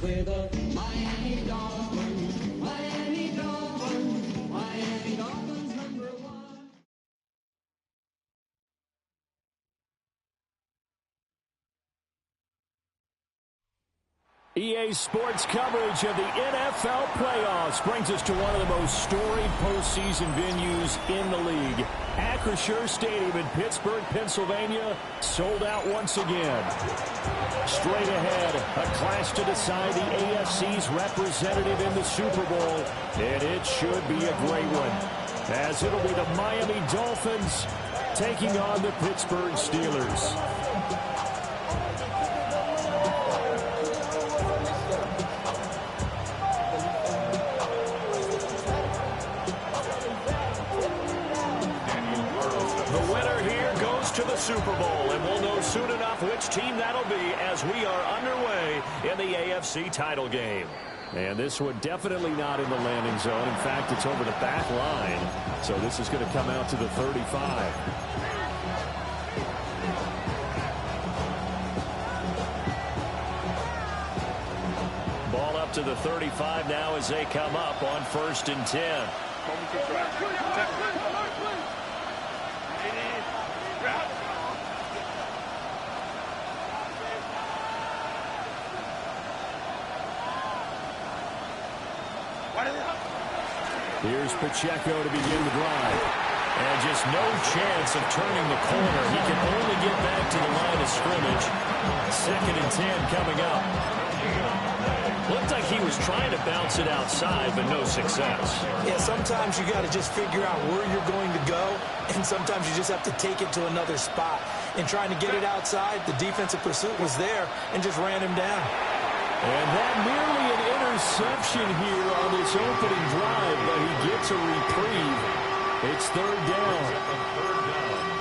with the Miami Dolphins, Miami Dolphins, Miami Dolphins #1. EA Sports coverage of the NFL playoffs brings us to one of the most storied postseason venues in the league. Acrisure Stadium in Pittsburgh, Pennsylvania, sold out once again. Straight ahead, a clash to decide the AFC's representative in the Super Bowl, and it should be a great one, as it'll be the Miami Dolphins taking on the Pittsburgh Steelers. To the Super Bowl, and we'll know soon enough which team that'll be as we are underway in the AFC title game. And this one definitely not in the landing zone. In fact, it's over the back line, so this is going to come out to the 35. Ball up to the 35 now as they come up on 1st and 10. Here's Pacheco to begin the drive. And just no chance of turning the corner. He can only get back to the line of scrimmage. 2nd and 10 coming up. Looked like he was trying to bounce it outside, but no success. Yeah, sometimes you got to just figure out where you're going to go, and sometimes you just have to take it to another spot. In trying to get it outside, the defensive pursuit was there and just ran him down. And that nearly an interception here on this opening drive, but he gets a reprieve. It's 3rd down.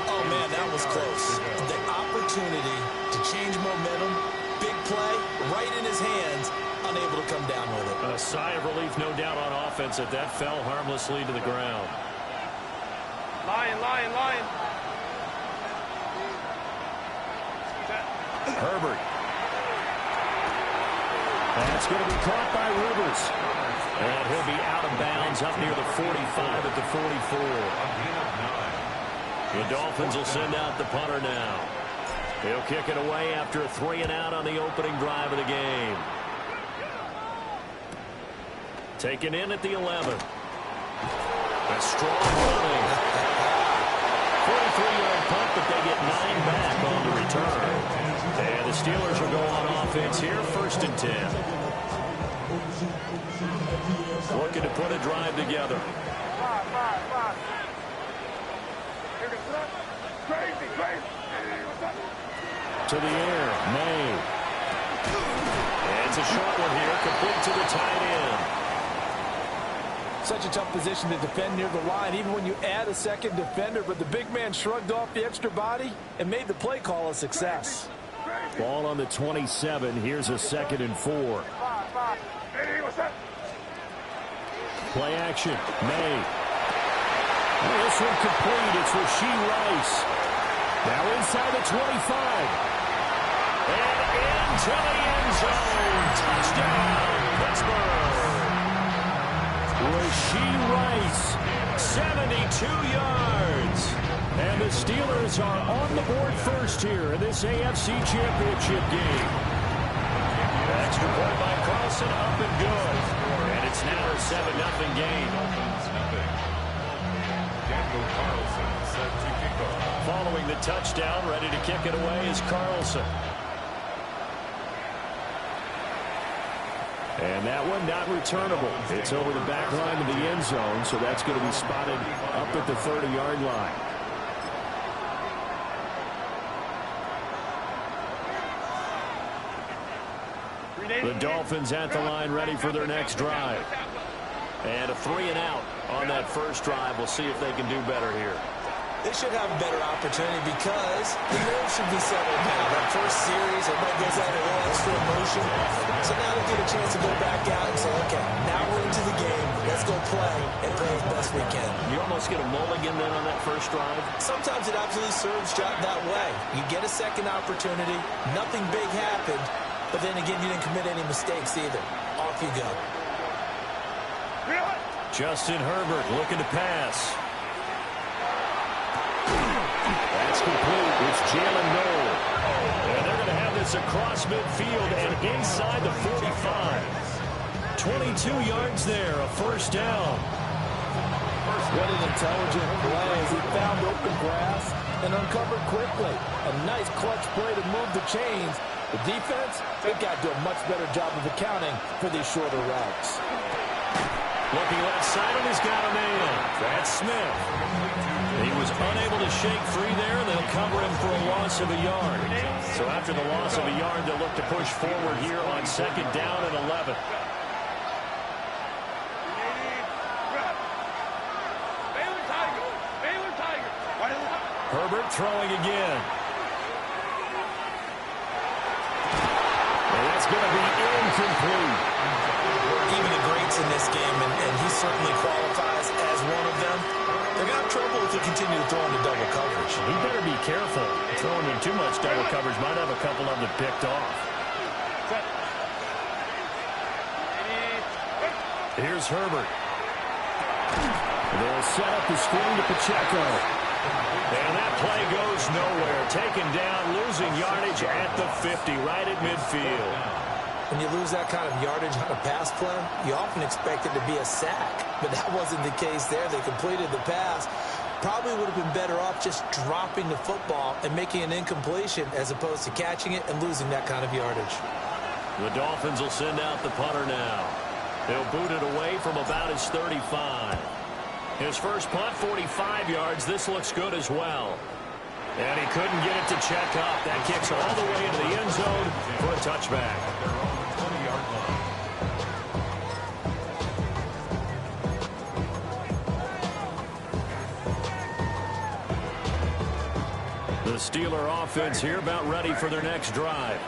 Oh, man, that was close. The opportunity to change momentum, big play, right in his hands, unable to come down with it. A sigh of relief, no doubt, on offense that fell harmlessly to the ground. Lion. Herbert. That's going to be caught by Rivers. And he'll be out of bounds up near the 45 at the 44. The Dolphins will send out the punter now. He'll kick it away after a 3-and-out on the opening drive of the game. Taken in at the 11. A strong running. 43-yard punt, but they get 9 back on the return. And the Steelers will go on offense here, 1st and 10. Looking to put a drive together. To the air, May. And it's a short one here, complete to the tight end. Such a tough position to defend near the line, even when you add a second defender, but the big man shrugged off the extra body and made the play call a success. Ball on the 27. Here's a 2nd and 4. Play action. May. And this one complete. It's Rashee Rice. Now inside the 25. And into the end zone. Touchdown, Pittsburgh. Rashee Rice, 72 yards. And the Steelers are on the board first here in this AFC Championship game. Extra point by Carlson, up and good. And it's now a 7-0 game. Following the touchdown, ready to kick it away is Carlson. And that one not returnable. It's over the back line of the end zone, so that's going to be spotted up at the 30-yard line. The Dolphins at the line, ready for their next drive. And a 3-and-out on that first drive. We'll see if they can do better here. They should have a better opportunity because the nerves should be settled now. That first series, everybody goes out a little extra emotion. So now they get a chance to go back out and say, okay, now we're into the game. Let's go play and play as best we can. You almost get a mulligan then on that first drive? Sometimes it absolutely serves that way. You get a second opportunity. Nothing big happened. but then again, you didn't commit any mistakes either. Off you go. Justin Herbert looking to pass. That's complete. It's Jalen Noel. And they're going to have this across midfield and inside the 45. 22 yards there, a first down. What an intelligent play as he found open grass and uncovered quickly. A nice clutch play to move the chains. The defense, they've got to do a much better job of accounting for these shorter routes. Looking left side, and he's got a man. That's Smith. He was unable to shake free there. They'll cover him for a loss of a yard. So after the loss of a yard, they'll look to push forward here on second down and 11. Herbert throwing again. And that's going to be incomplete. Even the greats in this game, and he certainly qualifies as one of them, they're going to have trouble if they continue to throw into double coverage. He better be careful. Throwing in too much double coverage might have a couple of them picked off. Here's Herbert. They'll set up the screen to Pacheco. And that play goes nowhere. Taken down, losing yardage at the 50, right at midfield. When you lose that kind of yardage on a pass play, you often expect it to be a sack. But that wasn't the case there. They completed the pass. Probably would have been better off just dropping the football and making an incompletion as opposed to catching it and losing that kind of yardage. The Dolphins will send out the punter now. They'll boot it away from about his 35. His first punt, 45 yards. This looks good as well. And he couldn't get it to check up. That kicks all the way into the end zone for a touchback. The Steeler offense here about ready for their next drive.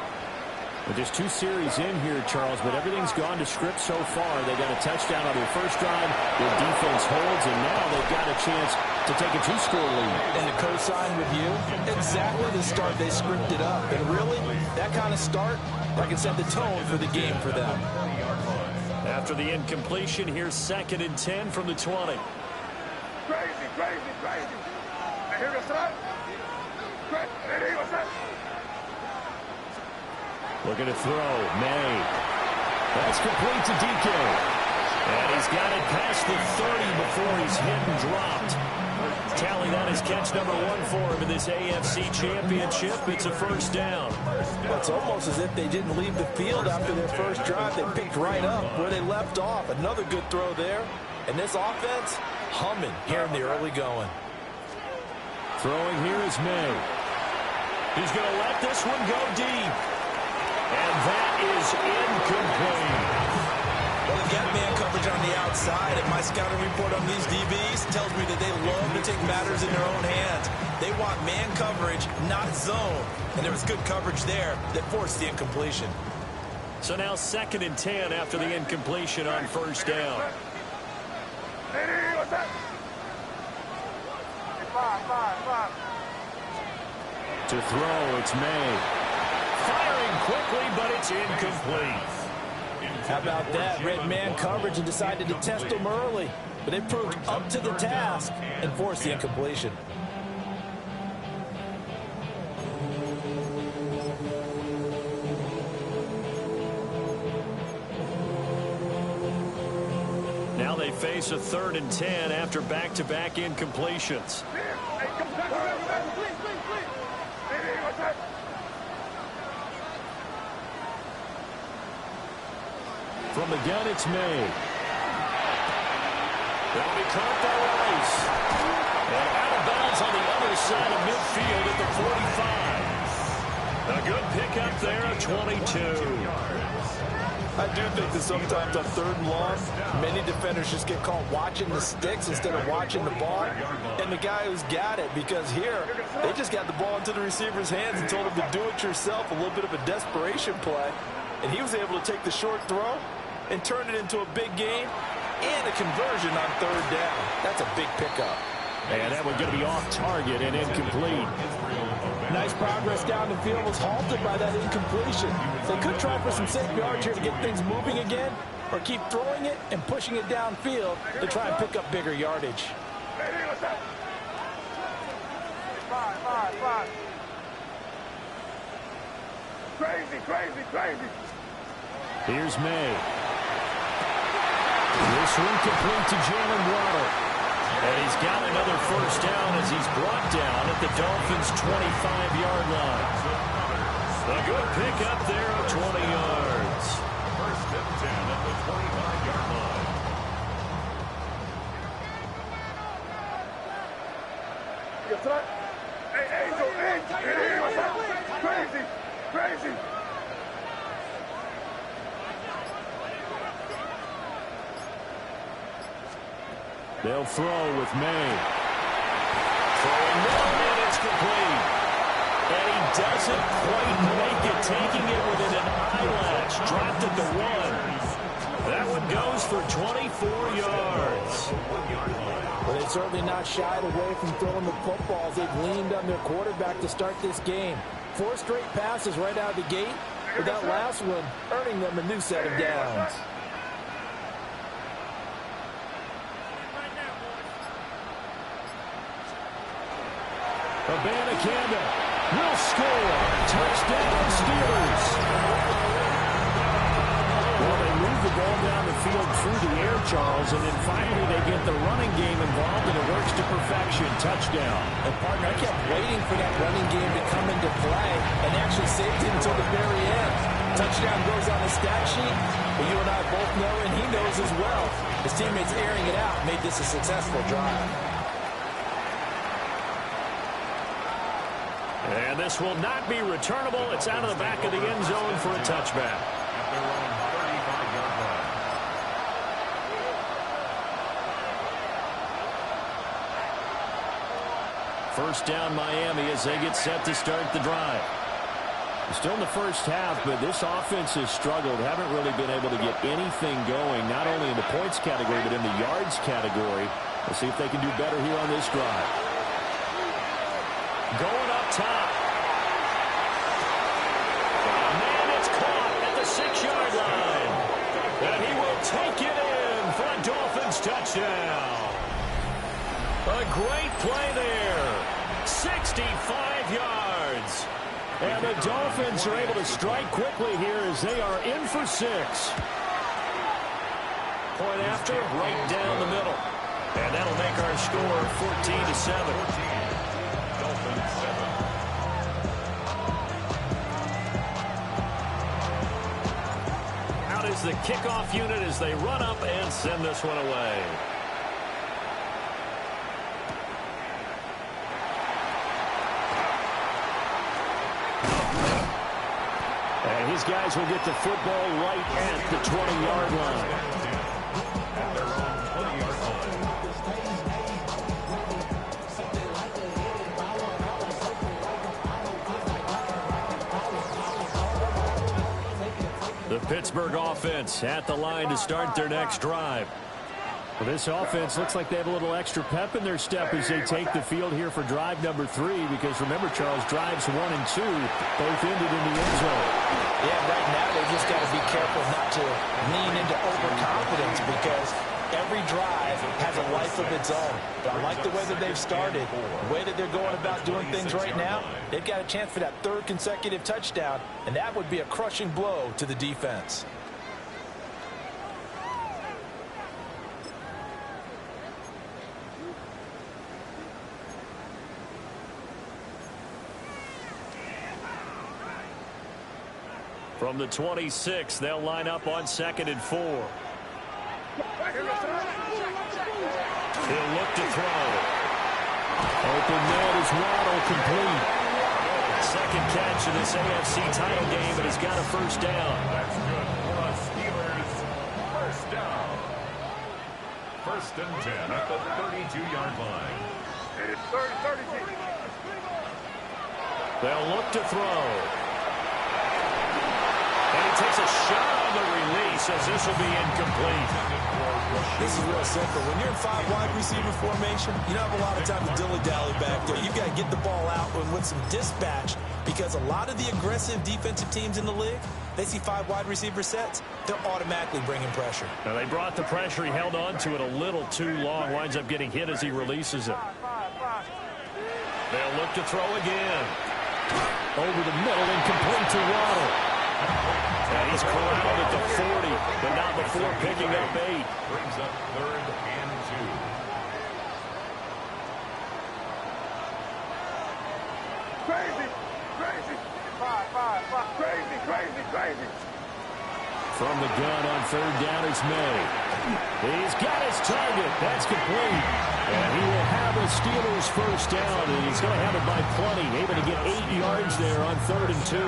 With just 2 series in here, Charles, but everything's gone to script so far. They got a touchdown on their first drive. Their defense holds, and now they've got a chance to take a 2-score lead. And to co-sign with you, exactly the start they scripted up. And really, that kind of start, that can set the tone for the game for them. After the incompletion, here's 2nd and 10 from the 20. Crazy. I hear the threat. Ready, what's that? Looking to throw. May. That's complete to DK. And he's got it past the 30 before he's hit and dropped. Tally that is catch number 1 for him in this AFC Championship. It's a first down. Well, it's almost as if they didn't leave the field after their first drive. They picked right up where they left off. Another good throw there. And this offense, humming here in the early going. Throwing here is May. He's going to let this one go deep. And that is incomplete. Well, they've got man coverage on the outside, and my scouting report on these DBs tells me that they love to take matters in their own hands. They want man coverage, not zone. And there was good coverage there that forced the incompletion. So now 2nd and 10 after the incompletion on first down. Ready, what's that? Five. To throw, it's May. Firing quickly, but it's incomplete. How about that? Red man coverage and decided to test them early. But they proved up to the task and forced the incompletion. Now they face a 3rd and 10 after back-to-back incompletions. Hey, come back. Ready, what's that? From the gun, it's May. They'll be caught by Rice. And out of bounds on the other side of midfield at the 45. A good pickup there at 22. I do think that sometimes on 3rd and long, many defenders just get caught watching the sticks instead of watching the ball. And the guy who's got it, because here, they just got the ball into the receiver's hands and told him to do it yourself, a little bit of a desperation play. And he was able to take the short throw and turn it into a big gain and a conversion on 3rd down. That's a big pickup. And that one's going to be off target and incomplete. Nice progress down the field was halted by that incompletion. They could try for some safe yards here to get things moving again, or keep throwing it and pushing it downfield to try and pick up bigger yardage. Five. Crazy. Here's May. This one complete to Jalen Waddle. And he's got another first down as he's brought down at the Dolphins' 25-yard line. A good pickup there of 20 yards. First and 10 at the 25-yard line. Crazy. They'll throw with May. Throwing middle, and it's complete. And he doesn't quite make it, taking it within an eyelash. Dropped at the 1. That one goes for 24 yards. Well, they've certainly not shied away from throwing the footballs. They've leaned on their quarterback to start this game. 4 straight passes right out of the gate, with that last one earning them a new set of downs. Abanikanda will score. Touchdown, Steelers. Well, they move the ball down the field through the air, Charles, and then finally they get the running game involved, and it works to perfection. Touchdown. And, partner, I kept waiting for that running game to come into play and actually saved it until the very end. Touchdown goes on the stat sheet, but you and I both know, and he knows as well, his teammates airing it out made this a successful drive. And this will not be returnable. It's out of the back of the end zone for a touchback. At their own 35-yard line. First down Miami as they get set to start the drive. Still in the first half, but this offense has struggled. Haven't really been able to get anything going, not only in the points category, but in the yards category. We'll see if they can do better here on this drive. Going up top. Man, it's caught at the 6-yard line. And he will take it in for a Dolphins touchdown. A great play there. 65 yards. And the Dolphins are able to strike quickly here as they are in for 6. Point after, right down the middle. And that'll make our score 14-7. Out is the kickoff unit as they run up and send this one away. And these guys will get the football right at the 20-yard line. At their own 20-yard line. The Pittsburgh offense at the line to start their next drive. Well, this offense looks like they have a little extra pep in their step as they take the field here for drive number 3, because remember, Charles, drives 1 and 2 both ended in the end zone. Yeah, right now they just got to be careful not to lean into overconfidence, because every drive has a life of its own. But I like the way that they've started, the way that they're going about doing things right now. They've got a chance for that 3rd consecutive touchdown, and that would be a crushing blow to the defense. From the 26, they'll line up on 2nd and 4. He'll look to throw. Open man is Waddle, complete. Second catch in this AFC title game, and has got a first down. That's good for the Steelers. First down. First and 10 at the 32-yard line. It's 30. They'll look to throw. And he takes a shot on the release, as this will be incomplete. This is real simple. When you're in 5 wide receiver formation, you don't have a lot of time to dilly-dally back there. You've got to get the ball out and with some dispatch, because a lot of the aggressive defensive teams in the league, they see 5 wide receiver sets, they're automatically bringing pressure. Now they brought the pressure. He held on to it a little too long. Winds up getting hit as he releases it. They'll look to throw again. Over the middle, incomplete to Waddle. And he's corralled at the 40, but not before picking up 8. Brings up 3rd and 2. Crazy. 5. Crazy. From the gun on 3rd down is May. He's got his target. That's complete. And he will have a Steelers first down, and he's going to have it by plenty. Able to get 8 yards there on 3rd and 2.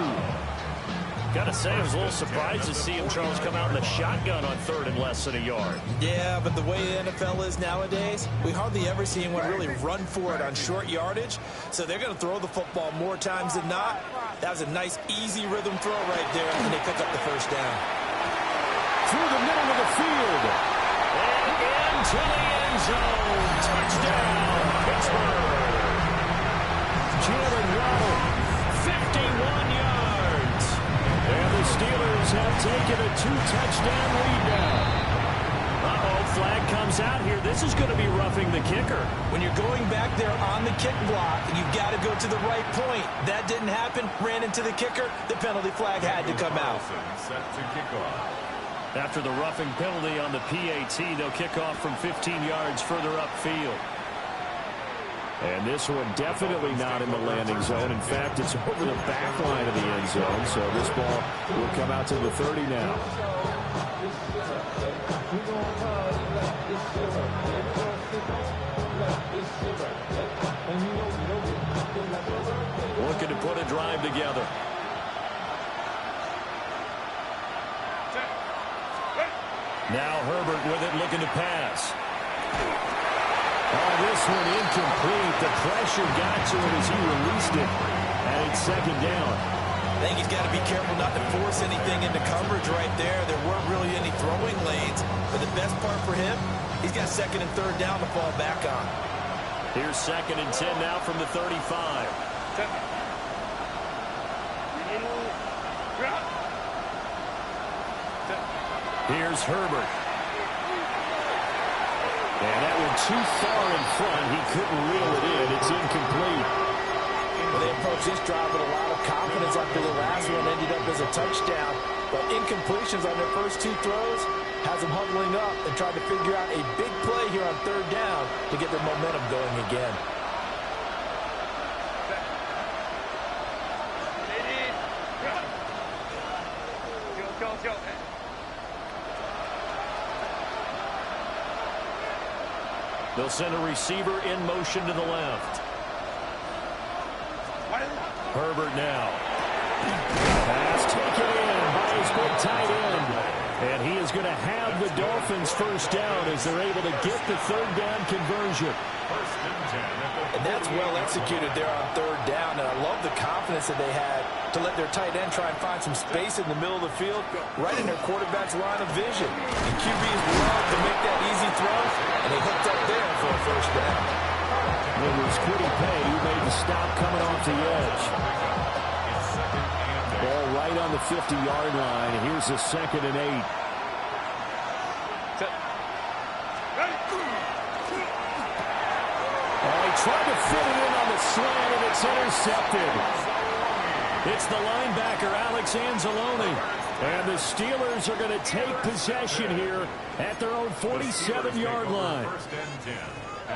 Got to say, I was a little surprised to see him, Charles, come out in the shotgun on 3rd and less than a yard. Yeah, but the way the NFL is nowadays, we hardly ever see anyone really run for it on short yardage. So they're going to throw the football more times than not. That was a nice, easy rhythm throw right there, and they pick up the first down. Through the middle of the field. And into the end zone. Touchdown, Pittsburgh. Jalen Waddle, 51 yards. And the Steelers have taken a 2-touchdown lead now. Uh-oh, flag comes out here. This is going to be roughing the kicker. When you're going back there on the kick block, you've got to go to the right point. That didn't happen. Ran into the kicker. The penalty flag had to come out. Set to kick off. After the roughing penalty on the PAT, they'll kick off from 15 yards further upfield. And this one definitely not in the landing zone. In fact, it's over the back line of the end zone. So this ball will come out to the 30 now. Looking to put a drive together. Now Herbert with it, looking to pass. Oh, this one incomplete. The pressure got to him as he released it. And it's 2nd down. I think he's got to be careful not to force anything into coverage right there. There weren't really any throwing lanes. But the best part for him, he's got 2nd and 3rd down to fall back on. Here's 2nd and 10 now from the 35. Here's Herbert. And that went too far in front. He couldn't reel it in. It's incomplete. Well, they approached this drive with a lot of confidence after the last one ended up as a touchdown. But incompletions on their first 2 throws has them huddling up and trying to figure out a big play here on 3rd down to get their momentum going again. They'll send a receiver in motion to the left. Herbert now. Pass taken in by his big tight end. And he is going to have the Dolphins first down as they're able to get the 3rd down conversion. And that's well executed there on 3rd down. And I love the confidence that they had to let their tight end try and find some space in the middle of the field, right in their quarterback's line of vision. And QBs love to make that easy throw, and they hooked up there for a first down. It was Quiddy Pay who made the stop coming off the edge. Ball right on the 50-yard line. And here's the 2nd and 8. Tried to fit it in on the slant, and it's intercepted. It's the linebacker, Alex Anzalone. And the Steelers are going to take possession here at their own 47-yard line.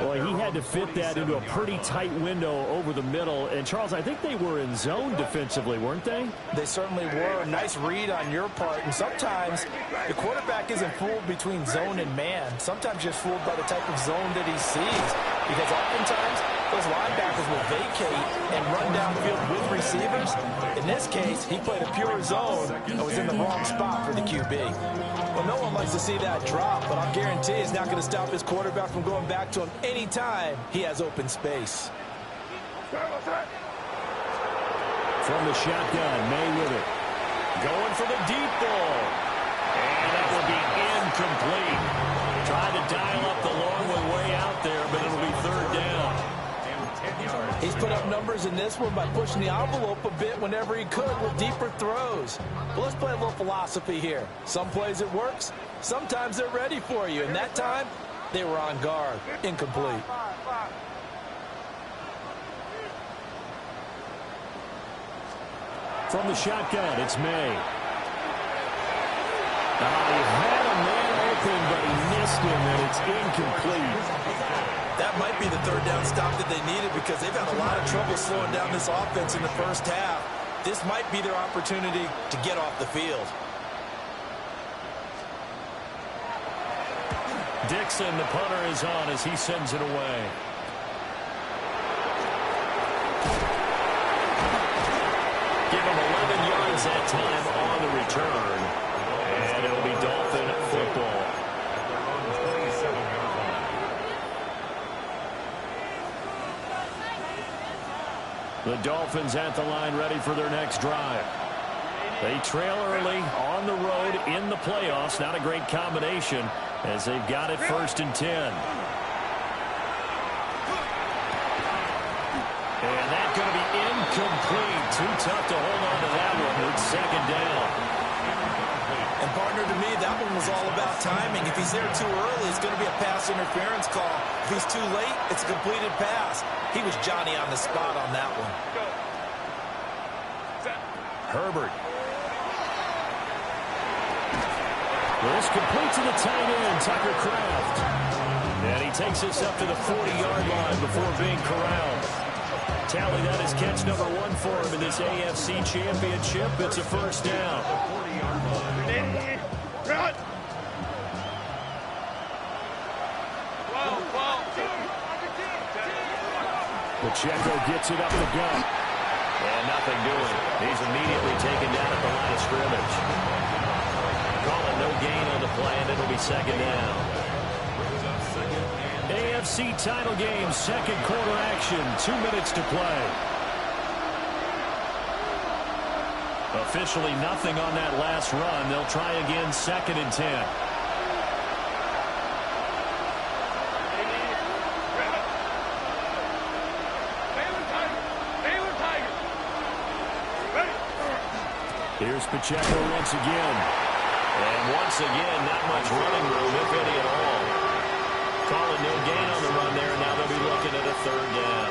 Boy, he had to fit that into a pretty tight window over the middle. And, Charles, I think they were in zone defensively, weren't they? They certainly were. Nice read on your part. And sometimes the quarterback isn't fooled between zone and man. Sometimes just fooled by the type of zone that he sees. Because oftentimes those linebackers will vacate and run downfield with receivers. In this case, he played a pure zone and was in the wrong spot for the QB. Well, no one likes to see that drop, but I'll guarantee he's not going to stop his quarterback from going back to him anytime he has open space. From the shotgun, May with it. Going for the deep ball. And that will be incomplete. Tried to dial up the long one way out there, but it'll be third down. He's put up numbers in this one by pushing the envelope a bit whenever he could with deeper throws. But let's play a little philosophy here. Some plays it works. Sometimes they're ready for you. And that time, they were on guard. Incomplete. From the shotgun, it's May. He had a man open, but he missed him, and it's incomplete. That might be the third down stop that they needed because they've had a lot of trouble slowing down this offense in the first half. This might be their opportunity to get off the field. Dixon, the punter, is on as he sends it away. Give him 11 yards that time on the return. And it'll be Dolphin football. The Dolphins at the line ready for their next drive. They trail early on the road in the playoffs. Not a great combination as they've got it 1st and 10. And that's going to be incomplete. Too tough to hold on to that one. It's 2nd down. And partner, to me, that one was all about timing. If he's there too early, it's going to be a pass interference call. If he's too late, it's a completed pass. He was Johnny on the spot on that one. Herbert. Well, it's complete to the tight end, Tucker Kraft. And he takes us up to the 40-yard line before being corralled. Tally that is catch number 1 for him in this AFC Championship. It's a 1st down. Pacheco gets it up the gut. And nothing doing. He's immediately taken down at the line of scrimmage. Call it no gain on the play, and it'll be 2nd down. AFC title game, 2nd quarter action, 2 minutes to play. Officially nothing on that last run. They'll try again, 2nd and 10. Here's Pacheco once again. And once again, not much running room, if any at all. Call it no gain on the run there. Now they'll be looking at a 3rd down.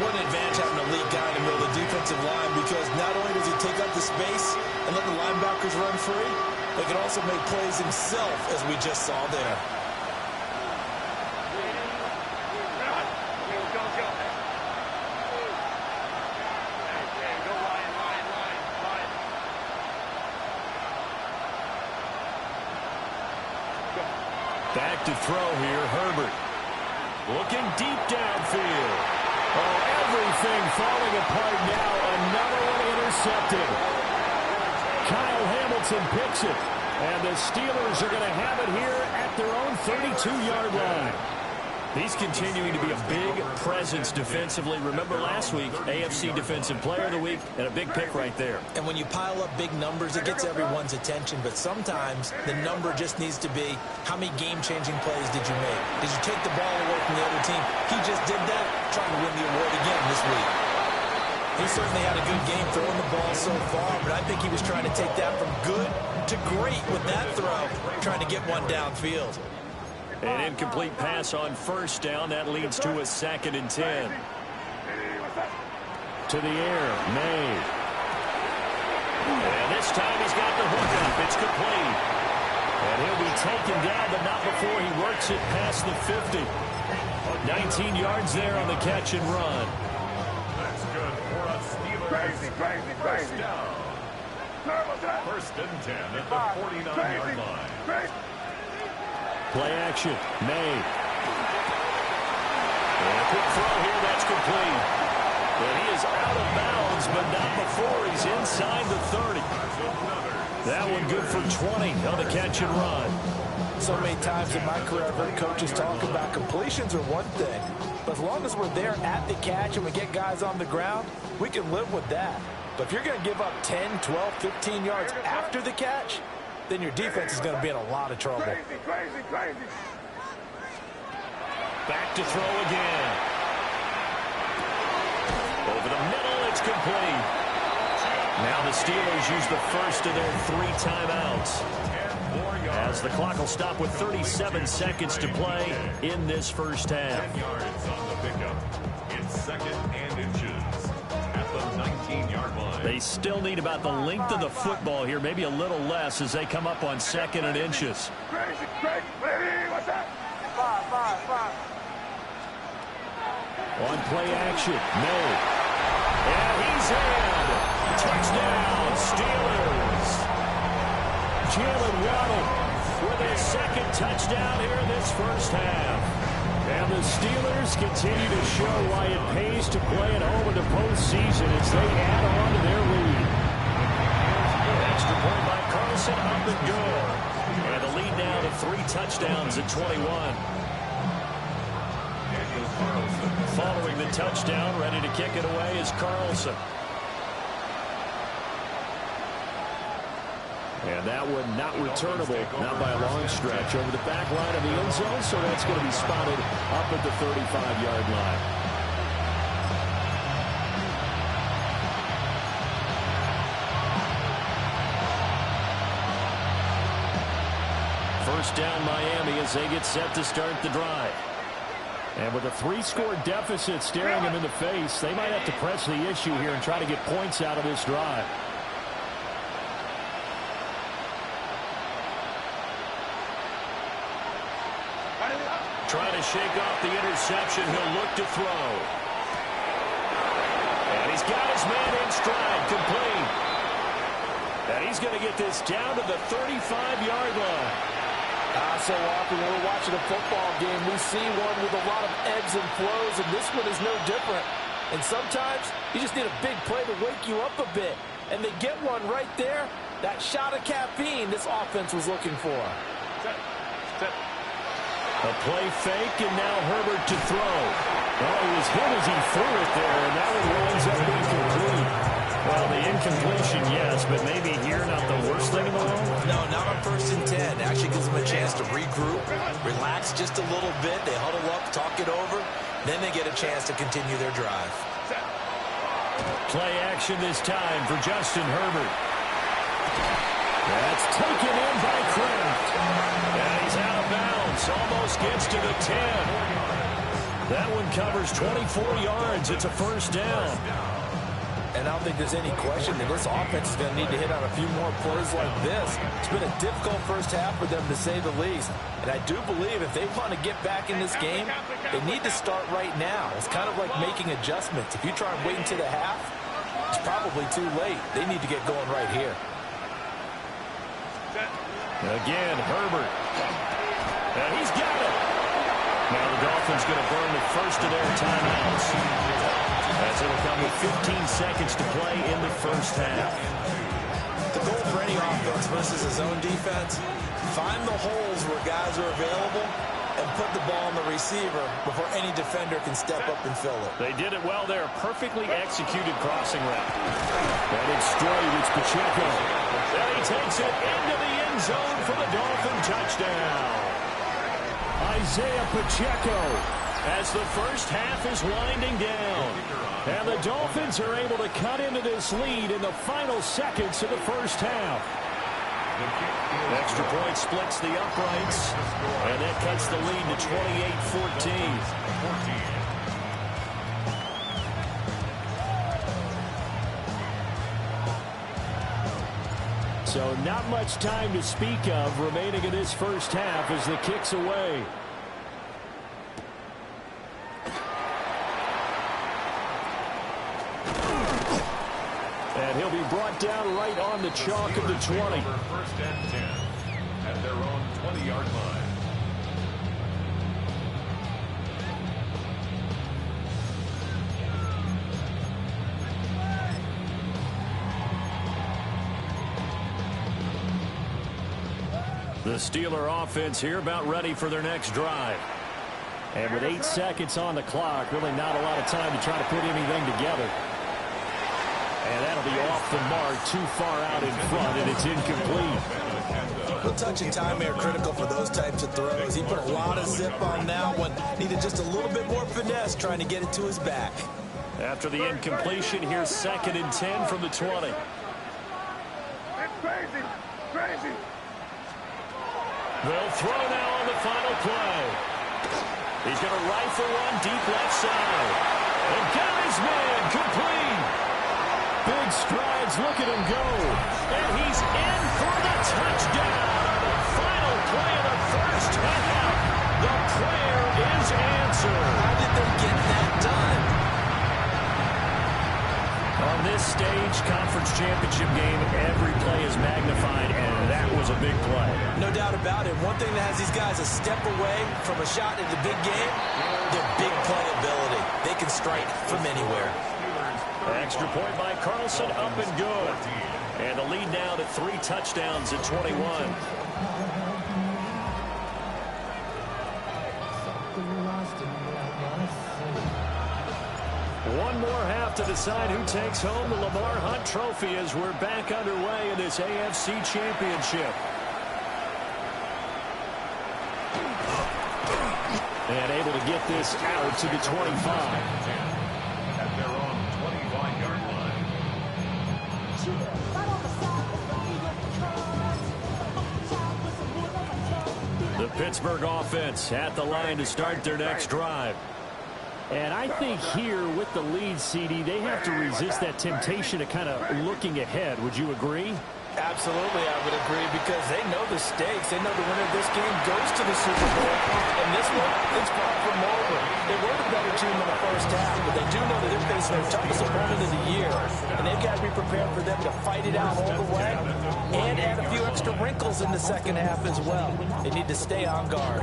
What an advantage having a lead guy in the middle of the defensive line, because not only does he take up the space and let the linebackers run free, but he can also make plays himself, as we just saw there. Back to throw here, Herbert. Looking deep downfield. Oh, everything falling apart now. Another one intercepted. Kyle Hamilton picks it. And the Steelers are going to have it here at their own 32-yard line. He's continuing to be a big presence defensively. Remember last week, AFC Defensive Player of the Week, and a big pick right there. And when you pile up big numbers, it gets everyone's attention. But sometimes the number just needs to be, how many game-changing plays did you make? Did you take the ball away from the other team? He just did that, trying to win the award again this week. He certainly had a good game throwing the ball so far, but I think he was trying to take that from good to great with that throw, trying to get one downfield. An incomplete pass on 1st down. That leads to a 2nd and 10. To the air, May. And this time he's got the hook up. It's complete. And he'll be taken down, but not before he works it past the 50. 19 yards there on the catch and run. That's good for a Steelers. First down. 1st and 10 at the 49-yard line. Play action, May. And a quick throw here, that's complete. But he is out of bounds, but not before he's inside the 30. That one good for 20 on the catch and run. So many times in my career, I've heard coaches talk about completions are one thing. But as long as we're there at the catch and we get guys on the ground, we can live with that. But if you're going to give up 10, 12, 15 yards after the catch, then your defense is going to be in a lot of trouble. Crazy. Back to throw again. Over the middle, it's complete. Now the Steelers use the first of their 3 timeouts, as the clock will stop with 37 seconds to play in this first half. 10 yards on the pickup. It's 2nd and inches at the 19-yard line. They still need about the length of the football here, maybe a little less as they come up on 2nd and inches. Crazy. What's that? 5. On play action, no. And he's in. Touchdown, Steelers. Jalen Waddle with his 2nd touchdown here in this first half. And the Steelers continue to show why it pays to play at home in the postseason as they add on to their lead. Extra point by Carlson, up and good. And the lead now to 3 touchdowns at 21. Following the touchdown, ready to kick it away is Carlson. And that one not returnable, not by a long stretch. Over the back line of the end zone, so that's going to be spotted up at the 35-yard line. First down Miami as they get set to start the drive. And with a 3-score deficit staring them in the face, they might have to press the issue here and try to get points out of this drive. Trying to shake off the interception. He'll look to throw. And he's got his man in stride, complete. And he's going to get this down to the 35-yard line. So often when we're watching a football game, we see one with a lot of ebbs and flows, and this one is no different. And sometimes you just need a big play to wake you up a bit. And they get one right there. That shot of caffeine this offense was looking for. A play fake, and now Herbert to throw. Well, it was him as he threw it there, and that one winds up being complete. Well, the incompletion, yes, but maybe here not the worst thing in the world? No, not on 1st and 10. Actually gives them a chance to regroup, relax just a little bit. They huddle up, talk it over. Then they get a chance to continue their drive. Play action this time for Justin Herbert. That's taken in by Kraft. And he's out of bounds. Almost gets to the 10. That one covers 24 yards. It's a first down. And I don't think there's any question that this offense is going to need to hit on a few more plays like this. It's been a difficult first half for them, to say the least. And I do believe if they want to get back in this game, they need to start right now. It's kind of like making adjustments. If you try and wait until the half, it's probably too late. They need to get going right here. Again, Herbert. And he's got it. Now the Dolphins going to burn the first of their timeouts, as it'll come with 15 seconds to play in the first half. The goal for any offense versus a zone defense, find the holes where guys are available and put the ball on the receiver before any defender can step up and fill it. They did it well there. Perfectly executed crossing route. And it's straight. It's Pacheco. And he takes it into the end zone for the Dolphin touchdown. Isaiah Pacheco, as the first half is winding down. And the Dolphins are able to cut into this lead in the final seconds of the first half. Extra point splits the uprights, and that cuts the lead to 28-14. So not much time to speak of remaining in this first half as the kick's away. And he'll be brought down right on the chalk of the 20. 1st and 10 at their own 20-yard line. The Steeler offense here about ready for their next drive. And with 8 seconds on the clock, really not a lot of time to try to put anything together. And that'll be off the mark, too far out in front, and it's incomplete. A touch and time here critical for those types of throws. He put a lot of zip on that one. Needed just a little bit more finesse trying to get it to his back. After the incompletion, here's 2nd and 10 from the 20. It's crazy. Crazy. They'll throw now on the final play. He's going to rifle one deep left side. And got his man complete. Big strides, look at him go. And he's in for the touchdown. The final play of the first half. The prayer is answered. How did they get that done? On this stage, conference championship game, every play is magnified, and that was a big play. No doubt about it. One thing that has these guys a step away from a shot in the big game, their big play ability. They can strike from anywhere. Extra point by Carlson, up and good. And the lead now to 3 touchdowns at 21. One more half to decide who takes home the Lamar Hunt Trophy as we're back underway in this AFC Championship. And able to get this out to the 25. At their own 25-yard line. The Pittsburgh offense at the line to start their next drive. And I think here with the lead, CD, they have to resist that temptation of kind of looking ahead. Would you agree? Absolutely, I would agree, because they know the stakes. They know the winner of this game goes to the Super Bowl. And this one, it's far from over. They were the better team in the first half, but they do know that they're facing their toughest opponent of the year. And they've got to be prepared for them to fight it out all the way and add a few extra wrinkles in the second half as well. They need to stay on guard.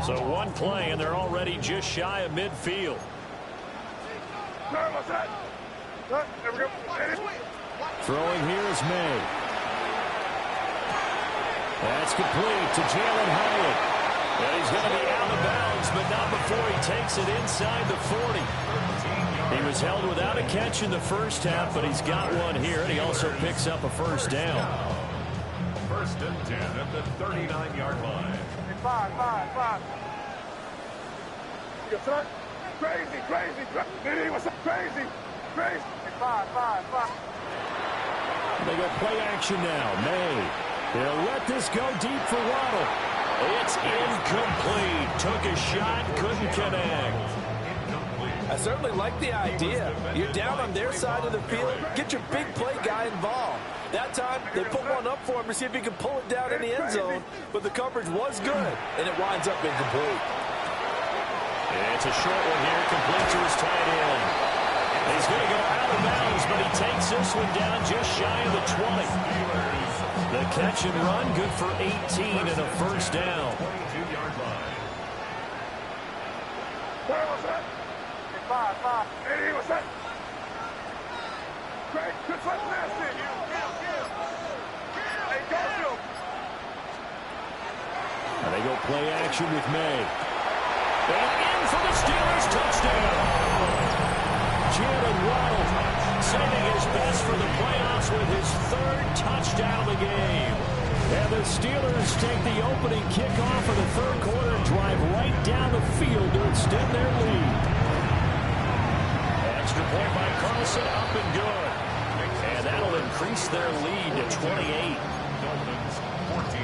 So one play, and they're already just shy of midfield. Throwing here is May. That's complete to Jalen Hyatt. And he's going to be out of bounds, but not before he takes it inside the 40. He was held without a catch in the first half, but he's got one here, and he also picks up a first down. 1st and 10 at the 39-yard line. Five. Crazy. Diddy, what's up? Crazy. Five. They go play action now. May. They'll let this go deep for Waddle. It's incomplete. Took a shot, couldn't connect. I certainly like the idea. You're down on their side of the field. Get your big play guy involved. That time, they put one up for him to see if he can pull it down in the end zone. But the coverage was good, and it winds up incomplete. It's a short one here, complete to his tight end. He's going to go out of bounds, but he takes this one down just shy of the 20. The catch and run, good for 18 and a first down. 22-yard line. What's that? Five. Diddy, what's that? Great, good foot pass in. Hey, go. And they go play action with May. And in for the Steelers touchdown. Jalen Waddle saving his best for the playoffs with his 3rd touchdown of the game. And the Steelers take the opening kickoff of the 3rd quarter and drive right down the field to extend their lead. Extra point by Carlson, up and good. And that'll increase their lead to 28. Dolphins 14.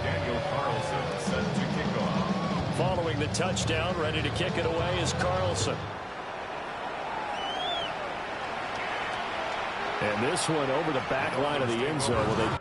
Daniel Carlson set to kick off. Following the touchdown, ready to kick it away is Carlson. And this one over the back line of the end zone. Well, they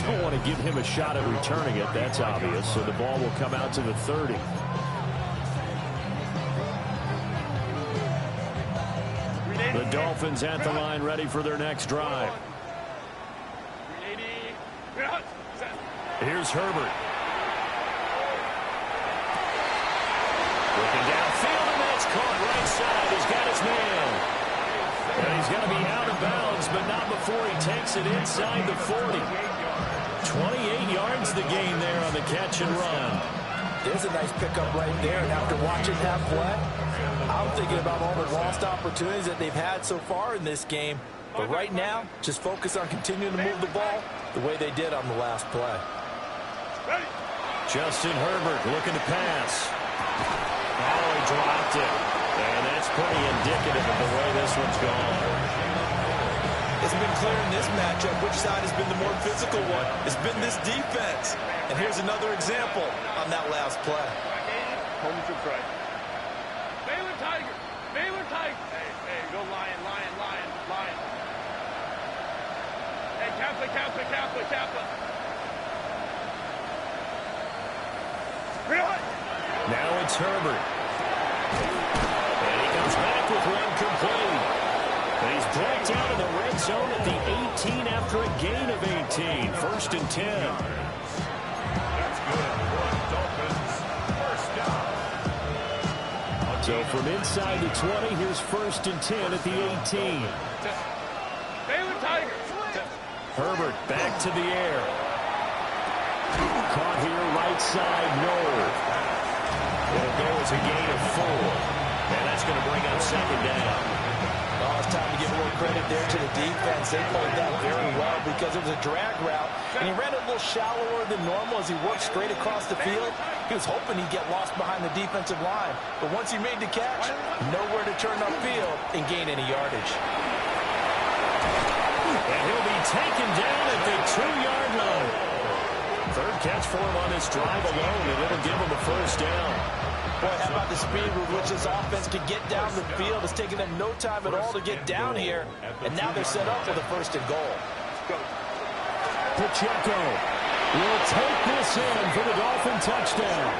don't want to give him a shot at returning it. That's obvious. So the ball will come out to the 30. The Dolphins at the line, ready for their next drive. Here's Herbert. Looking downfield, and that's caught right side. He's got his man. And he's going to be out of bounds, but not before he takes it inside the 40. 28 yards the gain there on the catch and run. There's a nice pickup right there, and after watching that play, I'm thinking about all the lost opportunities that they've had so far in this game. But right now, just focus on continuing to move the ball the way they did on the last play. Justin Herbert looking to pass. Oh, he dropped it. And that's pretty indicative of the way this one's gone. It's been clear in this matchup which side has been the more physical one. It's been this defense. And here's another example on that last play. Home troops right. Baylor Tiger. Baylor Tiger. Hey, go Lion, Lion, Lion, Lion. Hey, Kappa, Kappa, Kappa, Kappa. Now it's Herbert. And he comes back with one complete. And he's brought down in the red zone at the 18 after a gain of 18. First and 10. That's good. Dolphins. First down. So from inside the 20, here's first and 10 at the 18. Baylor Tiger. Herbert back to the air. Caught here right side, no. It'll go as a gain of 4. And that's going to bring up second down. Oh, it's time to give a little credit there to the defense. They played that very well because it was a drag route. And he ran it a little shallower than normal as he worked straight across the field. He was hoping he'd get lost behind the defensive line. But once he made the catch, nowhere to turn upfield and gain any yardage. And he'll be taken down at the 2-yard line. Third catch for him on this drive alone, and it'll give him a first down. Boy, how about the speed with which this offense can get down the field? It's taken them no time at all to get down here, and now they're set up for the first and goal. Pacheco will take this in for the Dolphin touchdown.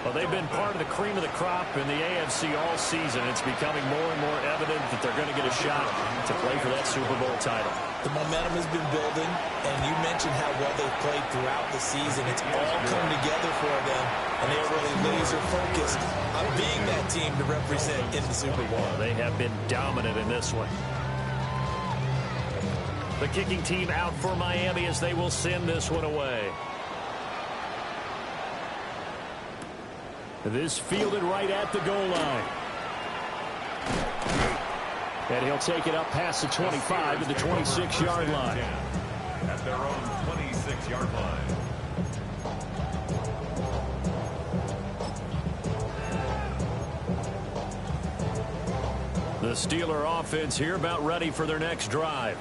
Well, they've been part of the cream of the crop in the AFC all season. It's becoming more and more evident that they're going to get a shot to play for that Super Bowl title. The momentum has been building, and you mentioned how well they've played throughout the season. It's all come together for them, and they're really laser-focused on being that team to represent in the Super Bowl. They have been dominant in this one. The kicking team out for Miami as they will send this one away. This fielded right at the goal line. And he'll take it up past the 25 to the 26-yard line. At their own 26-yard line. The Steeler offense here about ready for their next drive.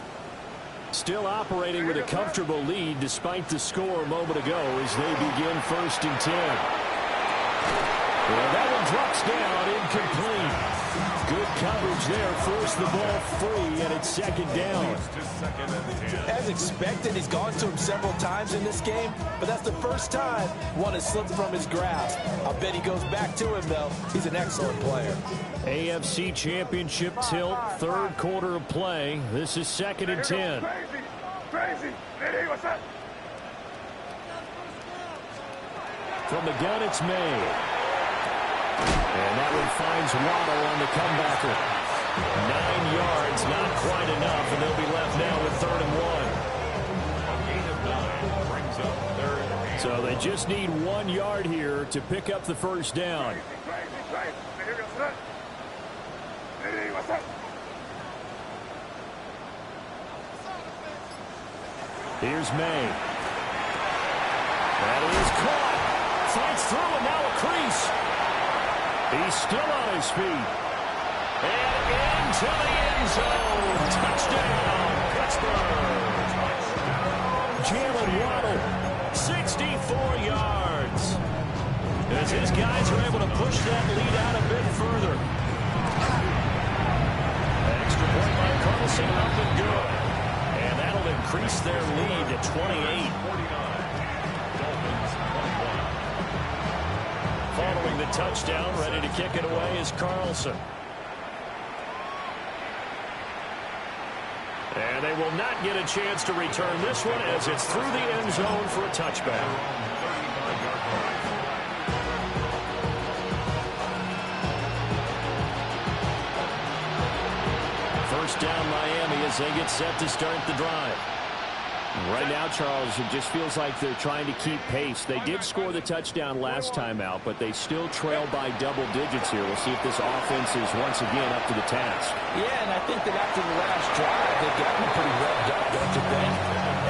Still operating with a comfortable lead despite the score a moment ago as they begin first and 10. Well, that one drops down, incomplete. Good coverage there, forced the ball free, and it's second down. As expected, he's gone to him several times in this game, but that's the first time one has slipped from his grasp. I'll bet he goes back to him, though. He's an excellent player. AFC Championship tilt, third quarter of play. This is second and 10. Crazy. Hey, what's up? From the gun, it's May. And that one finds Waddle on the comebacker. 9 yards, not quite enough, and they'll be left now with 3rd and 1. So they just need 1 yard here to pick up the first down. Here's May. That is caught. Fights through, and now a crease. He's still on his feet. And into the end zone. Touchdown, Pittsburgh. Jalen Waddle, 64 yards. As his guys are able to push that lead out a bit further. Extra point by Carlson, up and good. increase their lead to 28. Following the touchdown, ready to kick it away is Carlson. And they will not get a chance to return this one as it's through the end zone for a touchback. First down Miami as they get set to start the drive. Right now, Charles, it just feels like they're trying to keep pace. They did score the touchdown last time out, but they still trail by double digits here. We'll see if this offense is once again up to the task. Yeah, and I think that after the last drive, they've gotten pretty revved up, don't you think?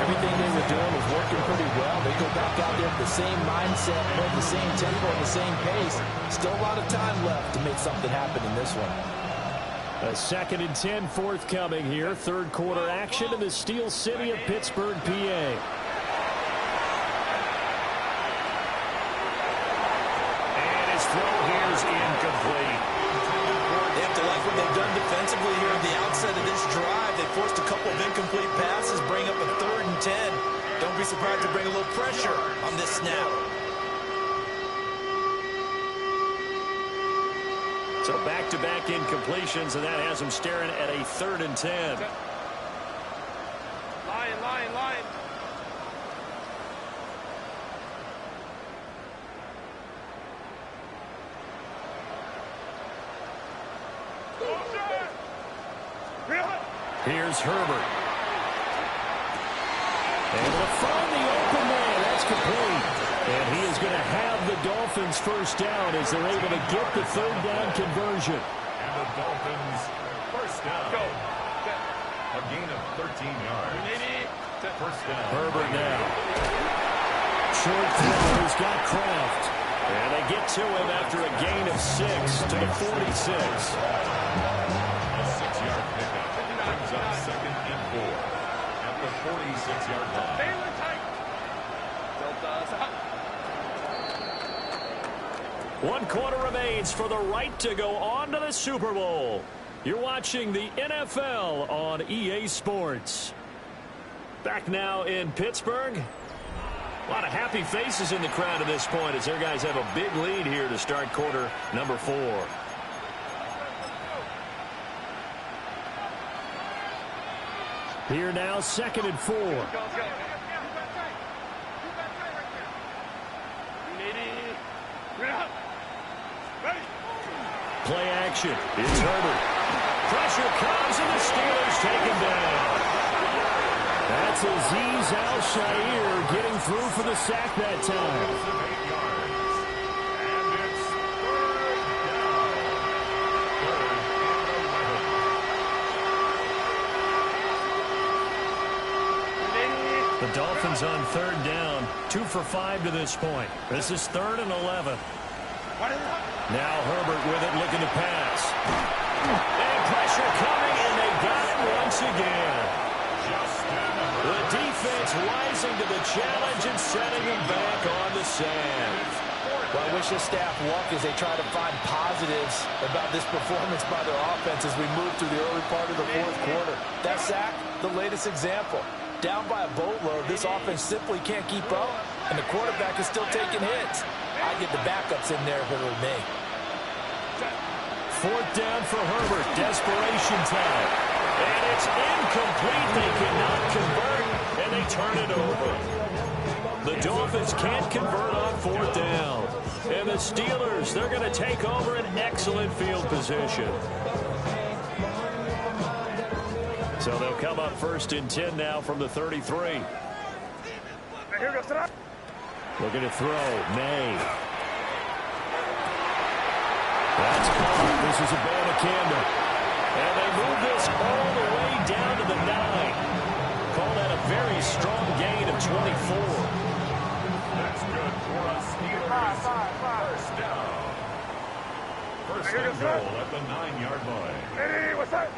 Everything they were doing was working pretty well. They go back out there with the same mindset, the same tempo, and the same pace. Still a lot of time left to make something happen in this one. A 2nd and 10 forthcoming here. Third quarter action in the Steel City of Pittsburgh, PA. And his throw here is incomplete. They have to like what they've done defensively here at the outset of this drive. They forced a couple of incomplete passes, bring up a 3rd and 10. Don't be surprised to bring a little pressure on this snap. So back-to-back incompletions, and that has him staring at a 3rd and 10. Lion. Here's Herbert. Able to find the open man. That's complete. And he is going to have the Dolphins first down as they're able to get the 3rd down conversion. And the Dolphins first down. Go. A gain of 13 yards. First down. Herbert now. Short throw. He's got Kraft. And they get to him after a gain of 6 to the 46. A 6-yard pickup. Brings up 2nd and 4 at the 46-yard line. One quarter remains for the right to go on to the Super Bowl. You're watching the NFL on EA Sports. Back now in Pittsburgh. A lot of happy faces in the crowd at this point as their guys have a big lead here to start quarter number 4. Here now, 2nd and 4. Play action. It's Herbert. Pressure comes and the Steelers take him down. That's Azeez Al-Shaair getting through for the sack that time. The Dolphins on 3rd down. 2 for 5 to this point. This is 3rd and 11. Now Herbert with it, looking to pass. And pressure coming, and they got it once again. The defense rising to the challenge and setting him back on the sand. Well, I wish the staff luck as they try to find positives about this performance by their offense as we move through the early part of the 4th quarter. That sack, the latest example. Down by a boatload, this offense simply can't keep up, and the quarterback is still taking hits. I get the backups in there if it were me. 4th down for Herbert. Desperation time. And it's incomplete. They cannot convert, and they turn it over. The Dolphins can't convert on 4th down. And the Steelers, they're going to take over an excellent field position. So they'll come up 1st and 10 now from the 33. Looking to throw. May. That's caught. This is a Abanikanda. And they move this all the way down to the 9. Call that a very strong gain of 24. That's good for us Steelers. First down. First and goal at the 9-yard line. Hey, what's that?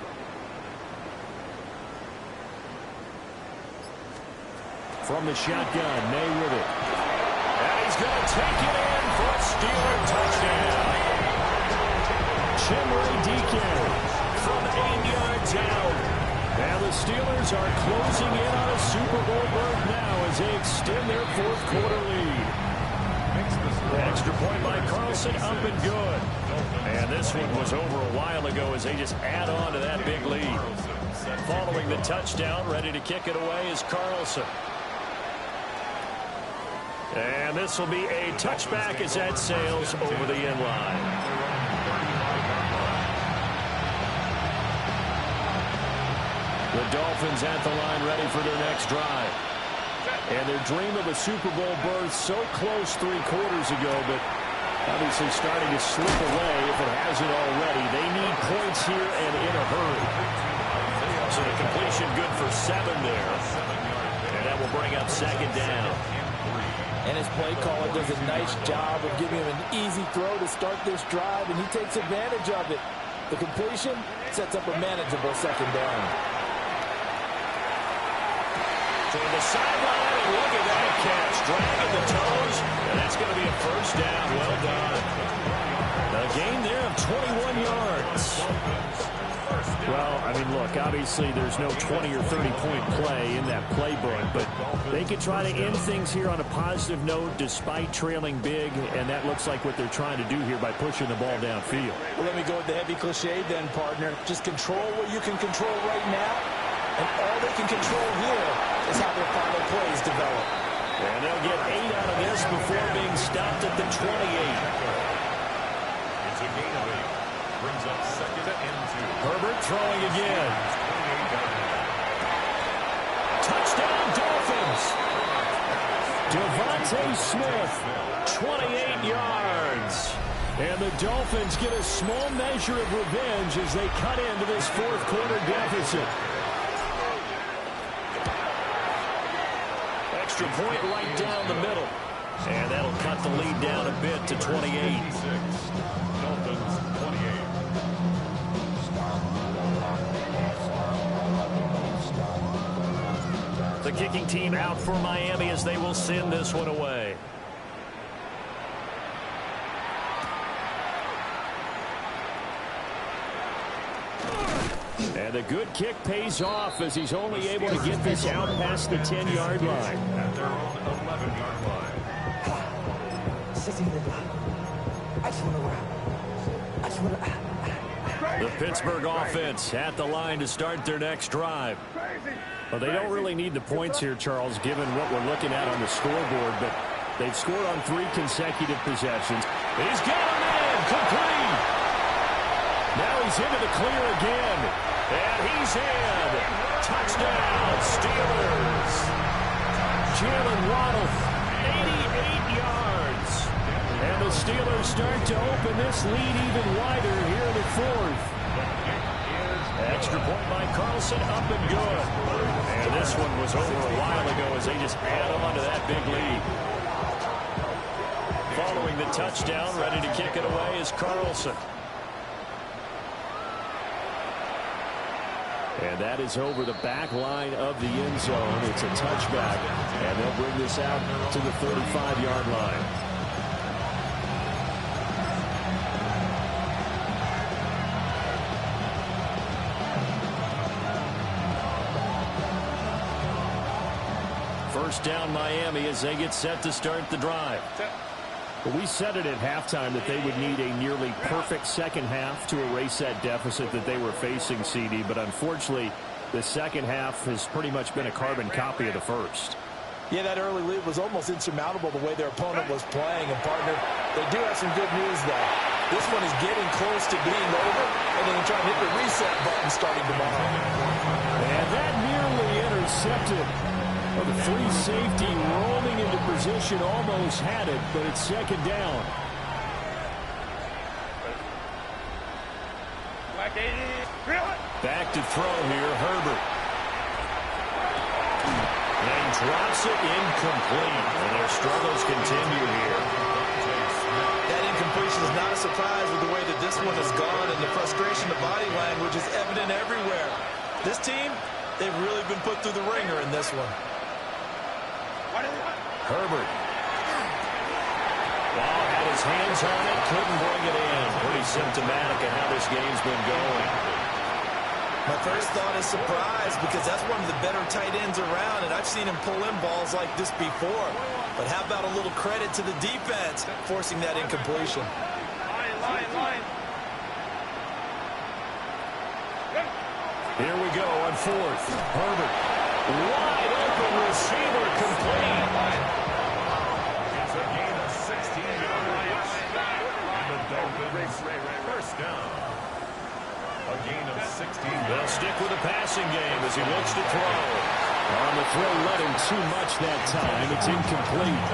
From the shotgun, May with it. And he's going to take it in for a Steeler touchdown. Chimere DK from 8 yards out. And the Steelers are closing in on a Super Bowl berth now as they extend their fourth-quarter lead. Extra point by Carlson, up and good. And this one was over a while ago as they just add on to that big lead. Following the touchdown, ready to kick it away is Carlson. And this will be a touchback as that sails over the end line. The Dolphins at the line ready for their next drive. And their dream of a Super Bowl berth so close 3 quarters ago, but obviously starting to slip away if it hasn't already. They need points here and in a hurry. So the completion good for 7 there. And that will bring up second down. And his play caller does a nice job of giving him an easy throw to start this drive, and he takes advantage of it. The completion sets up a manageable second down. To the sideline, and look at that catch. Dragging the toes, and that's going to be a first down. Well done. A gain there of 21 yards. Well, I mean, look, obviously there's no 20 or 30-point play in that playbook, but they could try to end things here on a positive note despite trailing big, and that looks like what they're trying to do here by pushing the ball downfield. Well, let me go with the heavy cliche then, partner. Just control what you can control right now, and all they can control here is how their final plays develop. And they'll get 8 out of this before being stopped at the 28. It's a gain of 8. Brings up second and 2. Herbert throwing again. Touchdown Dolphins. Devontae Smith, 28 yards. And the Dolphins get a small measure of revenge as they cut into this fourth-quarter deficit. Extra point right down the middle. And that'll cut the lead down a bit to 28. Dolphins 28. The kicking team out for Miami as they will send this one away. And a good kick pays off as he's only able to get this out past the 10-yard line. At their own 11-yard line. The Pittsburgh offense at the line to start their next drive. Well, they don't really need the points here, Charles, given what we're looking at on the scoreboard, but they've scored on 3 consecutive possessions. He's got him in, complete. Now he's into the clear again, and he's in. Touchdown, Steelers. Jalen Waddle, 88 yards. And the Steelers start to open this lead even wider here in the fourth. Extra point by Carlson, up and good. And this one was over a while ago as they just add on to that big lead. Following the touchdown, ready to kick it away is Carlson. And that is over the back line of the end zone. It's a touchback, and they'll bring this out to the 35-yard line. First down Miami as they get set to start the drive. Well, we said it at halftime that they would need a nearly perfect second half to erase that deficit that they were facing, CD, but unfortunately the second half has pretty much been a carbon copy of the first. Yeah, that early lead was almost insurmountable the way their opponent was playing. And, partner, they do have some good news, though. This one is getting close to being over, and they can try and hit the reset button starting tomorrow. And that nearly intercepted. Well, the free safety rolling into position almost had it, but it's second down. Back to throw here, Herbert. And drops it incomplete. And their struggles continue here. That incompletion is not a surprise with the way that this one has gone, and the frustration of body language is evident everywhere. This team, they've really been put through the ringer in this one. Herbert. Wow, had his hands on it, couldn't bring it in. Pretty symptomatic of how this game's been going. My first thought is surprise, because that's one of the better tight ends around, and I've seen him pull in balls like this before. But how about a little credit to the defense forcing that incompletion? Line. Here we go on fourth. Herbert. Wide open receiver complete. It's a gain of 16 yards. And the Dolphins first down. A gain of 16 yards. They'll stick with the passing game as he looks to throw. On the throw, let him too much that time. It's incomplete.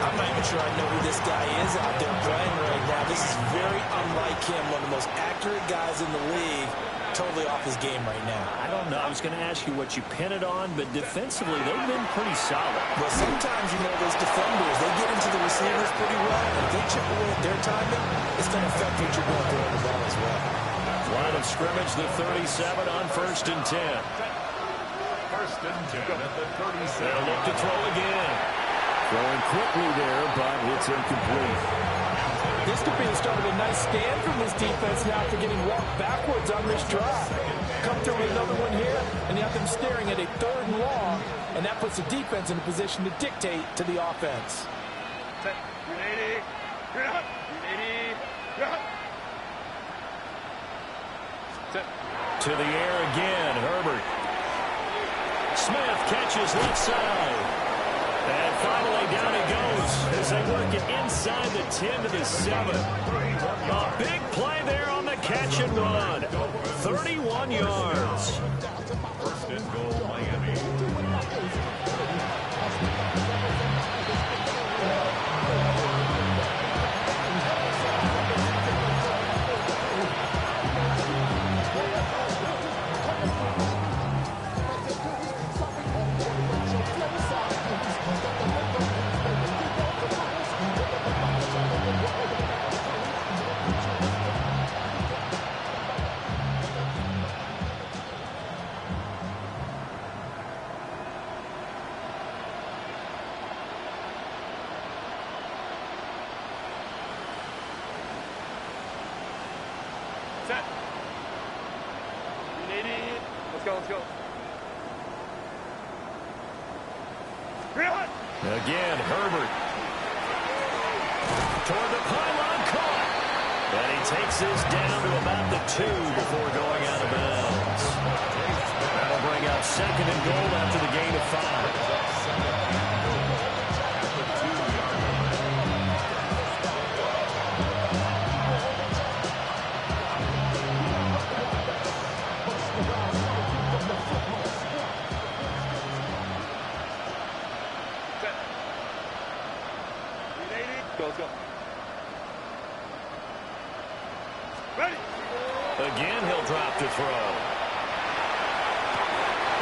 I'm not even sure I know who this guy is out there playing right now. This is very unlike him, one of the most accurate guys in the league. Totally off his game right now. I don't know. I was going to ask you what you pin it on, but defensively, they've been pretty solid. Well, sometimes, those defenders, they get into the receivers pretty well, and if they chip away at their timing, it's going to affect what you're going to throw the ball as well. Line of scrimmage, the 37 on 1st and 10. 1st and 10 at the 37. They'll look to throw again. Throwing quickly there, but it's incomplete. This could be the start of a nice stand from this defense now after getting walked backwards on this drive. Come through with another one here, and you have them staring at a 3rd and long, and that puts the defense in a position to dictate to the offense. Set. 380. You're up. 380. You're up. Set. To the air again, Herbert. Smith catches left side. And finally down he goes as they work it inside the 10 to the 7. A big play there on the catch and run. 31 yards. 1st and goal, Miami. Set. 380. Let's go. Real. Again, Herbert. Toward the pylon, caught. And he takes this down to about the 2 before going out of bounds. That'll bring out 2nd and goal after the gain of 5. Let's go. Ready. Again, he'll drop to throw.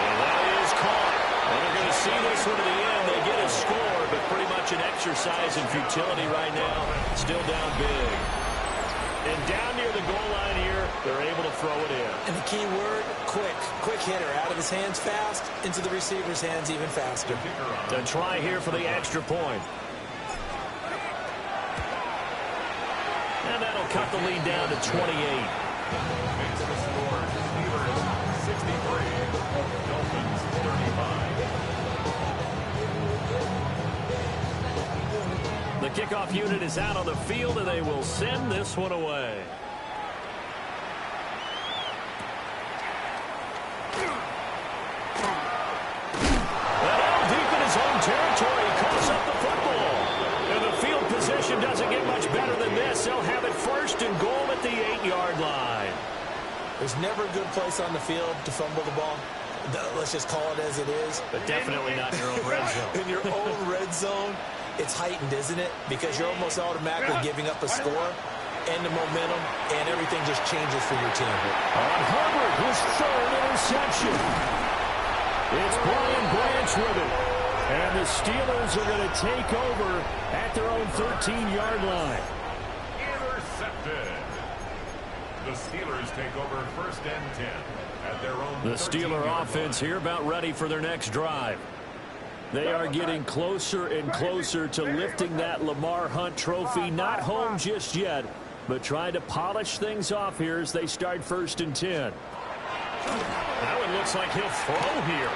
And that is caught. And they're going to see this one to the end. They get a score, but pretty much an exercise in futility right now. Still down big. And down near the goal line here, they're able to throw it in. And the key word, quick. Quick hitter. Out of his hands fast, into the receiver's hands even faster. A try here for the extra point. And that'll cut the lead down to 28. Makes the score Steelers 63, Dolphins 35. The kickoff unit is out on the field, and they will send this one away. And out deep in his own territory, he calls up the football. And the field position doesn't get much better than this. They'll have it 1st and goal at the 8-yard line. There's never a good place on the field to fumble the ball. Let's just call it as it is. But definitely not in your own red zone. In your own red zone, it's heightened, isn't it? Because you're almost automatically giving up a score and the momentum, and everything just changes for your team. On Herbert, his 3rd interception. It's Brian Branch with it. And the Steelers are going to take over at their own 13-yard line. Intercepted. The Steelers take over 1st and 10 at their own. The Steeler offense here about ready for their next drive. They are getting closer and closer to lifting that Lamar Hunt trophy. Not home just yet, but trying to polish things off here as they start 1st and 10. Now it looks like he'll throw here.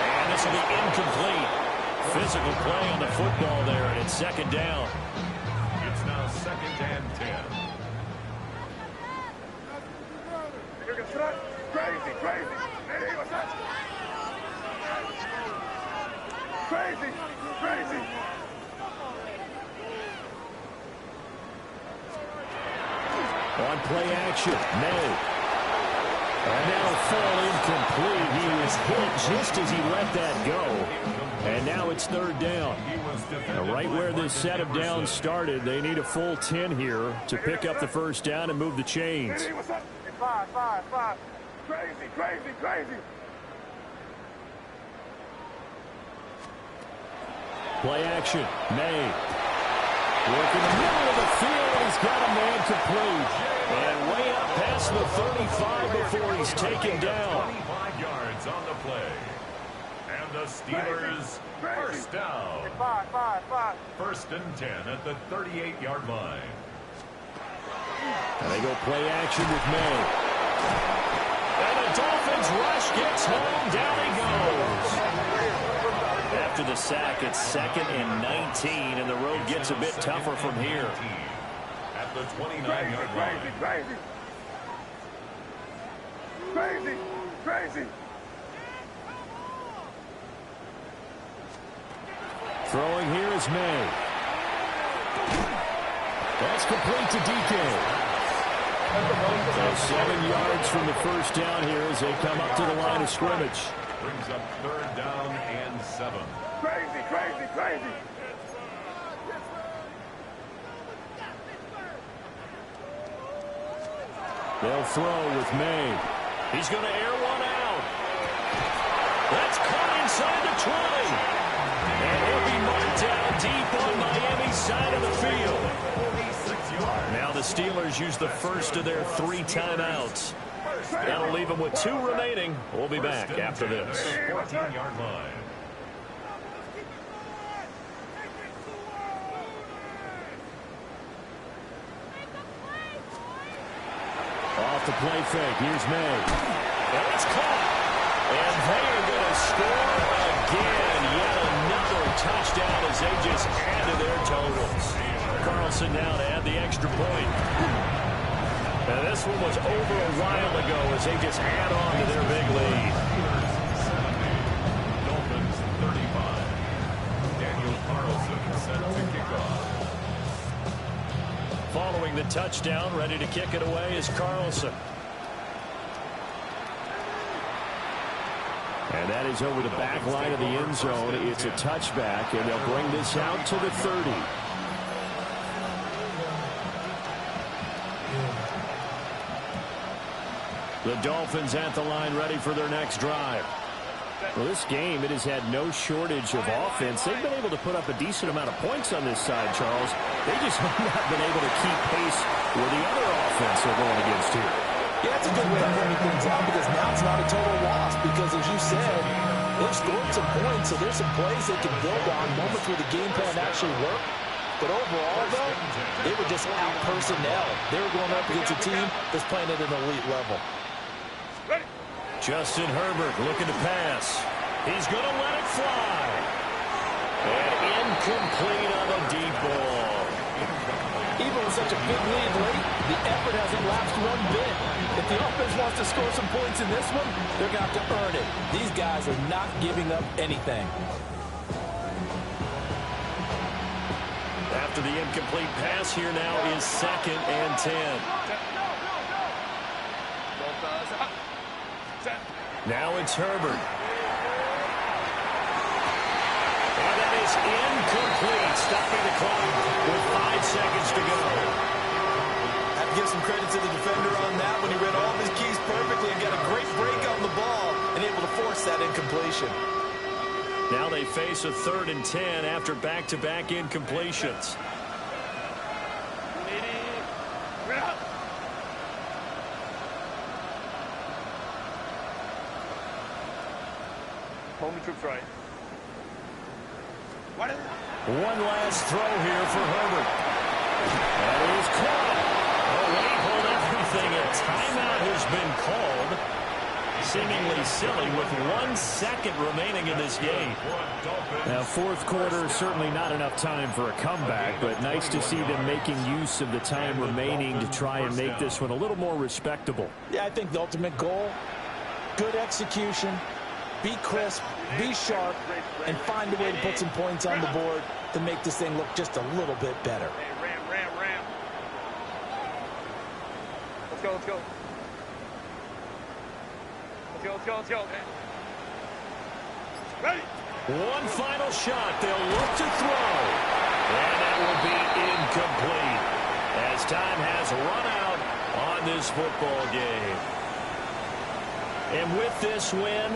And this will be incomplete. Physical play on the football there, and it's second down. It's now 2nd and 10. Crazy, crazy. Hey, what's that? Crazy, crazy. On play action, May. And now full incomplete. He was hit just as he let that go. And now it's third down. Now right where this set of downs started, they need a full 10 here to pick up the first down and move the chains. Hey, what's up? Hey, five. Crazy, crazy, crazy. Play action, May. Work in the middle of the field, and he's got a man complete. And way up past the 35 before he's taken down. 25 yards on the play. And the Steelers, first down. Hey, five. 1st and 10 at the 38-yard line. And they go play action with May. And the Dolphins rush, gets home, down he goes. After the sack, it's 2nd and 19, and the road gets a bit tougher from here. At the 29-yard line. Crazy. Throwing here is May. That's complete to DK. So 7 yards from the first down here as they come up to the line of scrimmage. Brings up 3rd down and 7. Crazy. They'll throw with May. He's going to air one out. That's caught inside the 20. And he'll be marked down deep on Miami's side of the field. 46 yards. Now the Steelers use the first of their 3 timeouts. That'll leave them with 2 remaining. We'll be back after this. 14-yard line. Off the play fake. Here's May. And it's caught. And they are going to score again. Yet another touchdown as they just add to their totals. Carlson now to add the extra point. Now this one was over a while ago as they just add on to their big lead. Dolphins 35. Daniel Carlson set to kick off. Following the touchdown, ready to kick it away is Carlson. And that is over the back line of the end zone. It's a touchback, and they'll bring this out to the 30. The Dolphins at the line ready for their next drive. Well, this game, it has had no shortage of offense. They've been able to put up a decent amount of points on this side, Charles. They just have not been able to keep pace with the other offense they're going against here. Yeah, that's a good way of pointing things out because now it's not a total loss because, as you said, they've scored some points, so there's some plays they can build on, moments where the game plan actually worked. But overall, though, they were just out-personnel. They were going up against a team that's playing at an elite level. Justin Herbert looking to pass. He's going to let it fly. And incomplete on the deep ball. Even with such a big lead late, the effort hasn't lapsed one bit. If the offense wants to score some points in this one, they're going to have to earn it. These guys are not giving up anything. After the incomplete pass, here now is 2nd and 10. Now it's Herbert. And that is incomplete, stopping the clock with 5 seconds to go. I have to give some credit to the defender on that when he read all of his keys perfectly and got a great break on the ball and able to force that incompletion. Now they face a 3rd and 10 after back-to-back incompletions. Home troops right. One last throw here for Herbert. That is caught. Oh, wait, hold everything nothing. A timeout has been called. Seemingly silly with 1 second remaining in this game. Now, fourth quarter, certainly not enough time for a comeback, but nice to see them making use of the time remaining to try and make this one a little more respectable. Yeah, I think the ultimate goal, good execution, be crisp, be sharp, and find a way to put some points on the board to make this thing look just a little bit better. Hey, ram. Let's go. Let's go. Ready. One final shot. They'll look to throw. And that will be incomplete as time has run out on this football game. And with this win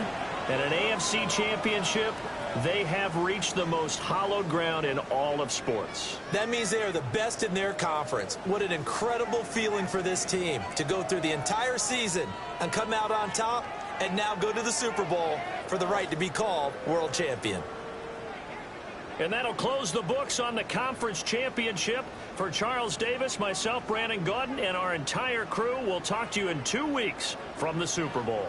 and an AFC championship, they have reached the most hallowed ground in all of sports. That means they are the best in their conference. What an incredible feeling for this team to go through the entire season and come out on top and now go to the Super Bowl for the right to be called world champion. And that'll close the books on the conference championship. For Charles Davis, myself, Brandon Gaudin, and our entire crew, we'll talk to you in 2 weeks from the Super Bowl.